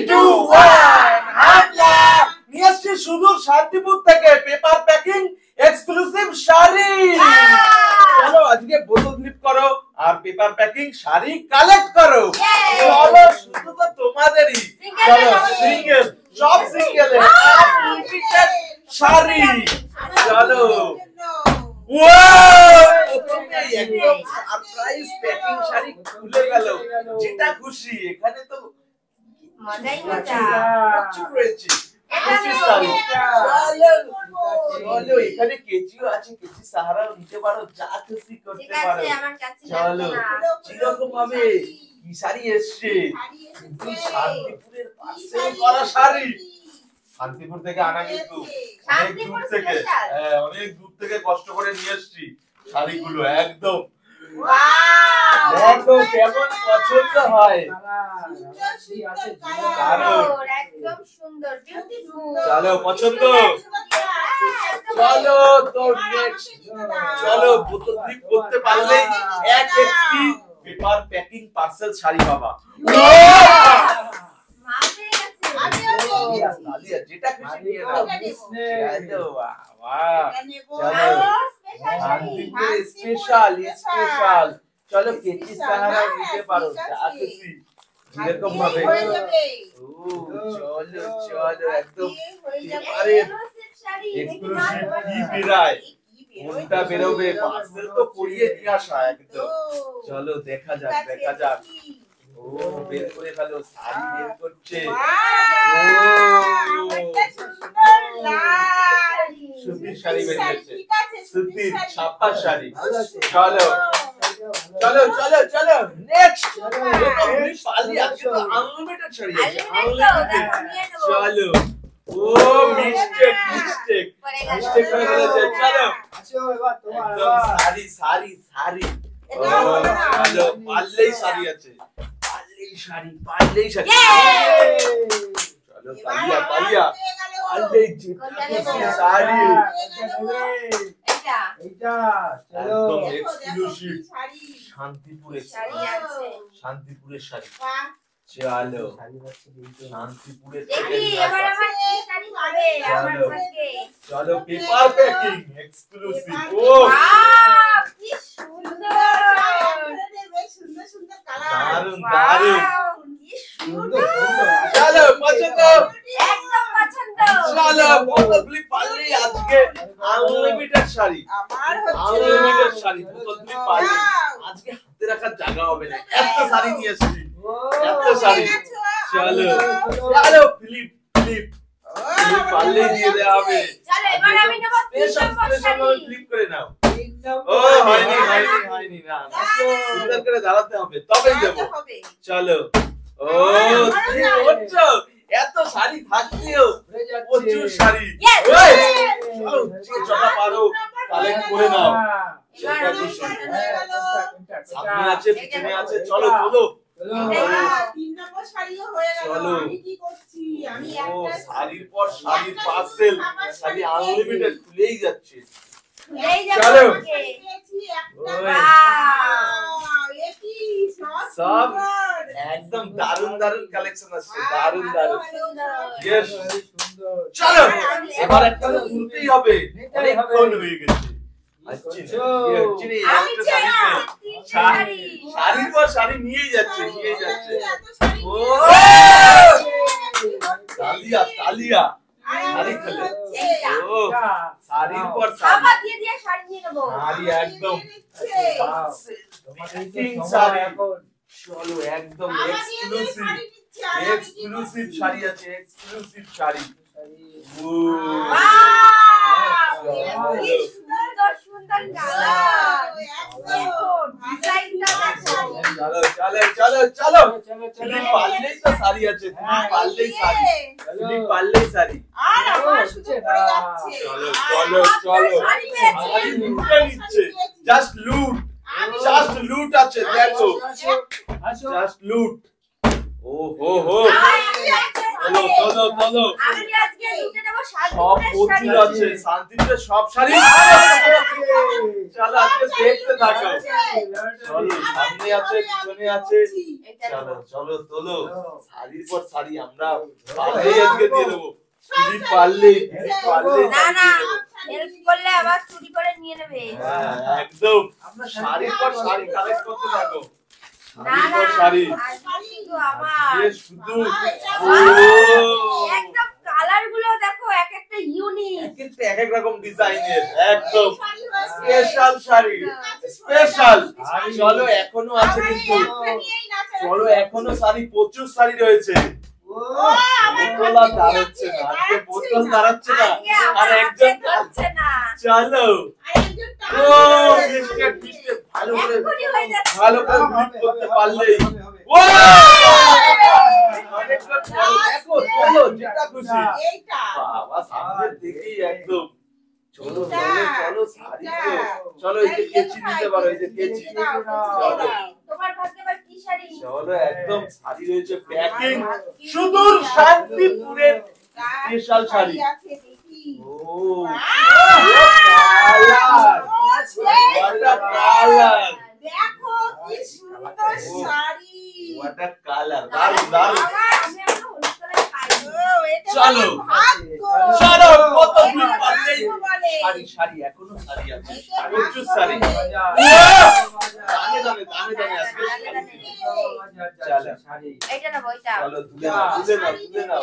2 1 হামলা নিয়ে আসছি সুদূর শান্তিপুর থেকে পেপার প্যাকিং এক্সক্লুসিভ শাড়ি। চলো আজকে বোতল ফ্লিপ করো আর পেপার প্যাকিং শাড়ি কালেক্ট করো। চলো শুধু তো তোমাদেরই, চলো সিঙ্গেল সব সিঙ্গেলে লিমিটেড শাড়ি। চলো একদম সারপ্রাইজ প্যাকিং শাড়ি খুলে গেল, যেটা খুশি এখানে তো মজাই মজা প্রচুর রয়েছে। চলো এখানে কেচিও আছে, কেচি সাহারাও নিতে পারো, যা খুশি করতে পারো। চলো যেরকম ভাবে কি শাড়ি এসছে, শান্তিপুরের পার্সেল করা শাড়ি, শান্তিপুর থেকে আনা কিন্তু অনেক দূর থেকে, অনেক দূর থেকে কষ্ট করে নিয়ে এসেছি শাড়িগুলো। একদম দেখো কেমন পছন্দ হয়, একদম সুন্দর বিউটিফুল। চলো পছন্দ, চলো তো নেক্সট। চলো বোতল ফ্লিপ করতে পারলেই এক একটি পেপার প্যাকিং পার্সেল শাড়ি পাবা। যেটা খুশি নিয়ে নাও। স্পেশাল স্পেশাল, চলো কেচি সাহারা নিতে পারো, যা খুশি যেরকম ভাবে। চলো চলো একদম এক্সক্লুসিভ কি বেরায়, কোনটা বেরোবে, পার্সেল তো পরিয়ে নিয়ে আসা একদম। চলো দেখা যাক দেখা যাক। ও বের করে ফেলো, শাড়ি বের করছে। সুতির শাড়ি বের করছে, সুতির ছাপা শাড়ি। চলো চলো চলো চলো নেক্সট। শাড়ি আজকে তো আনলিমিটেড শাড়ি আছে, আনলিমিটেড। চলো ও মিস্টেক মিস্টেক মিস্টেক হয়ে গেছে। চলো একদম শাড়ি শাড়ি শাড়ি। চলো পারলেই শাড়ি আছে, পারলেই শাড়ি, পারলেই শাড়ি। চলো তালিয়া তালিয়া, পারলেই শাড়ি। একদম এক্সক্লুসিভ শান্তিপুরের শাড়ি আছে, শান্তিপুরের শাড়ি। চলো শান্তিপুরের চলো পেপার প্যাকিং এক্সক্লুসিভ। ও কি সুন্দর, দারুন দারুন, চলো পছন্দ, একদম পছন্দ। চলো বোতল ফ্লিপ পারলেই আজকে আনলিমিটেড শাড়ি, আনলিমিটেড শাড়ি। বোতল ফ্লিপ পারলে আজকে হাতে রাখার জায়গা হবে না, এত শাড়ি নিয়ে এসেছি, এত শাড়ি। চলো চলো ফ্লিপ ফ্লিপ ফ্লিপ পারলেই দিয়ে দেওয়া হবে। চলো এবার আমি নেব 3 নম্বর শাড়ি। ফ্লিপ করে নাও। ও হয়নি হয়নি হয়নি, না সুন্দর করে দাঁড়াতে হবে তবেই দেব। চলো ও ওচ্চো এত শাড়ি থাকতেও প্রচুর শাড়ি। চলো যেটা পারো কালেক্ট করে নাও, যেটা খুশি। সামনে আছে পিছনে আছে, চলো চলো। চলো ও শাড়ির পর শাড়ির পার্সেল, শাড়ি আনলিমিটেড খুলেই যাচ্ছে। চলো সব একদম দারুন দারুন কালেকশন আছে, দারুন দারুন। চলো এবার একটা তো তুলতেই হবে, অনেকক্ষণ হয়ে গেছে। শাড়ির পর শাড়ি নিয়েই যাচ্ছে নিয়েই যাচ্ছে। ও তালিয়া তালিয়া, শাড়ি খুলে। ও শাড়ির পর শাড়ি, শাড়ি একদম শাড়ি। চলো একদম এক্সক্লুসিভ এক্সক্লুসিভ শাড়ি আছে, এক্সক্লুসিভ শাড়ি। ও চলো চলো চলো চলো, তুমি পারলেই তো শাড়ি আছে, তুমি পারলেই শাড়ি, তুমি পারলেই শাড়ি। চলো চলো চলো, শাড়ি লুটে নিচ্ছে, জাস্ট লুট, জাস্ট লুট আছে, দেখো জাস্ট লুট। ও হো হো, চলো চলো চলো, আমি আজকে লুটে নেব সব প্রচুর আছে শান্তিপুরের সব শাড়ি চলো আজকে দেখতে থাকো চলো সামনে আছে পিছনে আছে চলো চলো তোলো শাড়ির পর শাড়ি আমরা পারলেই আজকে দিয়ে দেবো চুরি পারলেই না না হেল্প করলে আবার চুরি করে নিয়ে নেবে একদম আমরা শাড়ির পর শাড়ি কালেক্ট করতে থাকো না না শাড়ি শুধু আমার শুধু একদম কালার গুলো দেখো এক একটা ইউনিক কিন্তু এক এক রকম ডিজাইনের একদম স্পেশাল শাড়ি স্পেশাল চলো এখনো আছে কিন্তু চলো এখনো শাড়ি প্রচুর শাড়ি রয়েছে বোতল আর দাঁড়াচ্ছে না আজকে বোতল দাঁড়াচ্ছে না আর একজন হচ্ছে না চলো ও বিস্কিট বিস্কিট ভালো করে বিট করতে পারলেই ও দেখো চলো যেটা খুশি বাবা সামনে দেখেই একদম চলো চলো চলো শাড়ি তো চলো এই যে কেচি নিতে পারো এই যে কেচি চলো তোমার ভাগ্যে আবার কি শাড়ি চলো একদম শাড়ি রয়েছে প্যাকিং সুদূর শান্তিপুরের স্পেশাল শাড়ি ও কালার কালার দেখো কি সুন্দর শাড়ি what a color দারুন দারুন আমি এখন হলুদ কালার পাইনি চলো চলো কত দূর পারলেই শাড়ি শাড়ি এখনো শাড়ি আছে প্রচুর শাড়ি দানে দানে দানে দানে আজকে চলো এটা না বইটা চলো তুলে নাও তুলে নাও তুলে নাও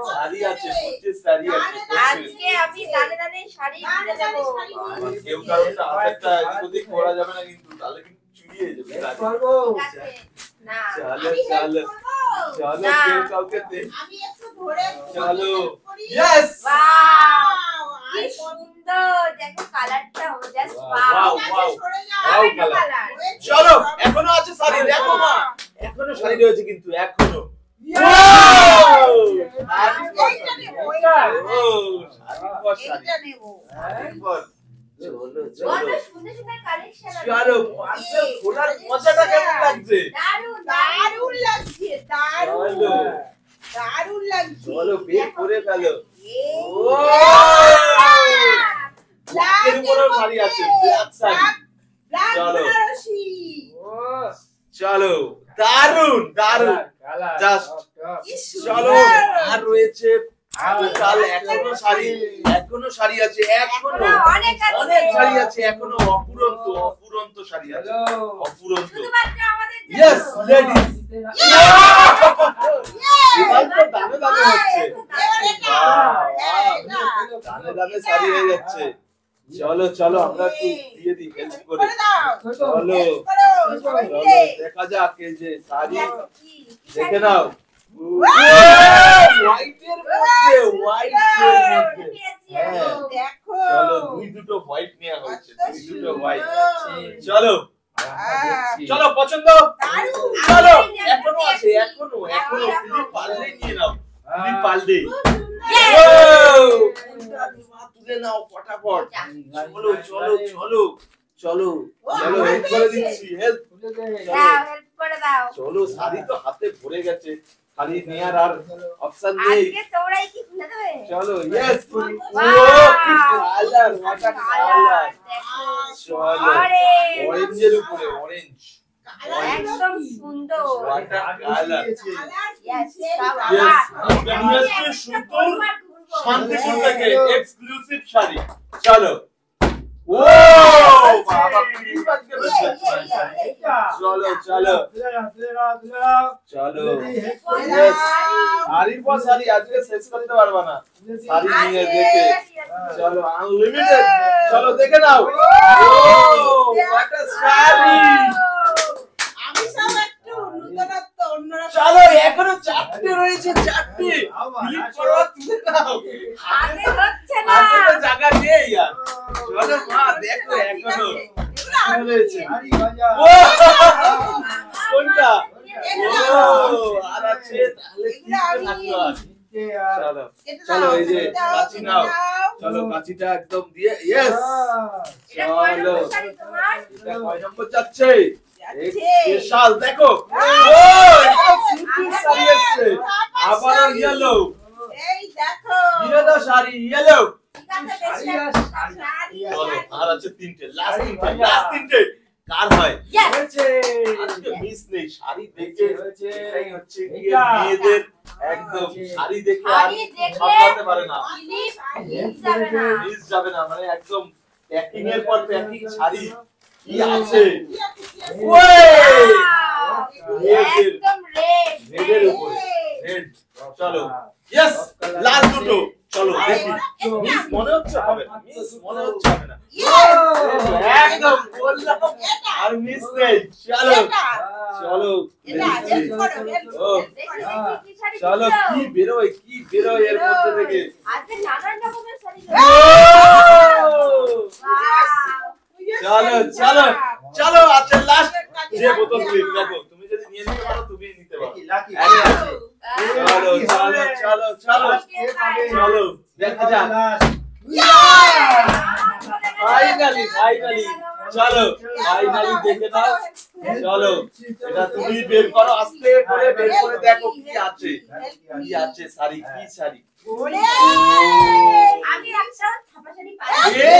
শাড়ি আছে প্রচুর শাড়ি আছে আজকে আমি দানে দানে শাড়ি কিনে দেব কেউ কারণটা হাতটা যদি করা যাবে না কিন্তু তাহলে কিন্তু চুরিয়ে যাবে ঠিক আছে না চলো চলো চলো কেউ কাউকে দে আমি একটু ধরে চলো ইয়েস ওয়াও কি সুন্দর দেখো কালারটা জাস্ট ওয়াও ওয়াও সরে যাও কালার চলো এখনো আছে শাড়ি দেখো মা এখনো শাড়ি রয়েছে কিন্তু এখনো ওয়াও শাড়ি পর শাড়ি এইটা নেব শাড়ি পর চলো কত চলো সুন্দর সুন্দর কালেকশন আছে চলো পার্সেল খোলার মজাটা কেমন লাগছে দারুন দারুণ লাগছে দারুণ চলো দারুণ লাগছে চলো বের করে ফেলো ও ব্ল্যাক এর উপরেও শাড়ি আছে ব্ল্যাক শাড়ি ব্ল্যাক চলো। বেনারসি চলো দারুন দারুন জাস্ট কি চলো সুন্দর আর রয়েছে কাল এখনো শাড়ি আছে এখনো অনেক আছে অনেক শাড়ি আছে এখনো অপুরন্ত অপুরন্ত শাড়ি আছে অপুরন্ত শুধুমাত্র আমাদের জন্য। ইয়েস লেডিস এবার তো দামে দামে হচ্ছে দামে দামে শাড়ি হয়ে যাচ্ছে চলো চলো আমরা একটু দিয়ে দিই হেল্প করে করে দাও চলো করো সবাই চলো মিলে দেখা যাক এই যে শাড়ি কি দেখে নাও হোয়াইটের মধ্যে হোয়াইটের মধ্যে হ্যাঁ। দেখো চলো দুটো হোয়াইট নেওয়া হয়েছে দুটো হোয়াইট চলো চলো পছন্দ দারুণ চলো এখনো আছে এখনো এখনো তুমি পারলে নিয়ে নাও তুমি পারলে তুলে নাও ফটাফট চলো চলো চলো চলো চলো হেল্প করে দিচ্ছি হেল্প দাও হেল্প করে দাও চলো শাড়ি তো হাতে ভরে গেছে শাড়ি নেয়ার আর অপশন নেই আজকে তোমরাই কি খুলে দেবে চলো ইয়েস ও কি কালার হোয়াট আ কালার চলো আরে অরেঞ্জের উপরে অরেঞ্জ একদম সুন্দর what a colour yes Yes, এটা নিয়ে আসছে সুন্দর শান্তিপুর থেকে এক্সক্লুসিভ শাড়ি চলো ও বাবা কি বাজকে বলছে চলো চলো চলো Yes, শাড়ির পর শাড়ি আজকে শেষ করতে পারবা না শাড়ি নিয়ে দেখে চলো আনলিমিটেড চলো দেখে নাও ও হোয়াট আ শাড়ি আমি সব একটু নতুনত্ব অন্যরকম চলো এখনো চারটে রয়েছে চারটে ক্লিক করো তুলে নাও আগে হচ্ছে না হাতে তো জায়গা নেই আর চলো মা দেখো এখনো রয়েছে ও কোনটা ও আর আছে তাহলে কি থাকলো আর চলো চলো এই যে কাঁচি নাও চলো কাঁচিটা একদম দিয়ে ইয়েস এটা কয় চলো নম্বর শাড়ি তোমার এটা কয় নম্বর যাচ্ছে যাচ্ছে। স্পেশাল দেখো ও এটা সিম্পল শাড়ি আছে আবার ইয়েলো এই দেখো ইয়েলো শাড়ি ইয়েলো ঠিক আছে শাড়ি বেশি আর শাড়ি। শাড়ি চলো আর আছে তিনটে লাস্ট শাড়ি তিনটে ভাইয়া। লাস্ট তিনটে কার হয় Yes! হয়েছে। আজকে মিস নেই শাড়ি দেখে হয়েছে। এটাই হচ্ছে কি এটা। মেয়েদের একদম শাড়ি দেখে আর শাড়ি দেখলে সামলাতে পারে না ক্লিপ মিস যাবে না মিস যাবে না মানে একদম প্যাকিং এর পর প্যাকিং শাড়ি কি আছে কি আছে, কি আছে? ওই Wow! একদম রেড রেডের উপরে রেড চলো ইয়েস লাস্ট দুটো চলো দেখি মিস মনে হচ্ছে হবে না মিস মনে হচ্ছে হবে না Yes! একদম বললাম এটা, আর মিস নেই চলো এটা, চলো এটা, help করো, help ও, করো, দেখি help করো। দেখি কি শাড়ি চলো দিচ্ছ? কি বেরোয় এর মধ্যে থেকে আজকে নানান রকমের শাড়ি ও! Wow! চলো চলো চলো আচ্ছা লাস্ট যে বোতল ক্লিপ দেখো তুমি যদি নিয়ে নিতে পারো তুমি নিতে পারো লাকি আরে লাকি আছে চলো চলো চলো চলো চলো দেখা যাক ফাইনালি চলো ফাইনালি দেখে নাও চলো এটা তুমি বের করো আস্তে করে বের করে দেখো কি আছে কি আছে শাড়ি কি শাড়ি ওরে! আমি একটা ছাপা শাড়ি পাই এ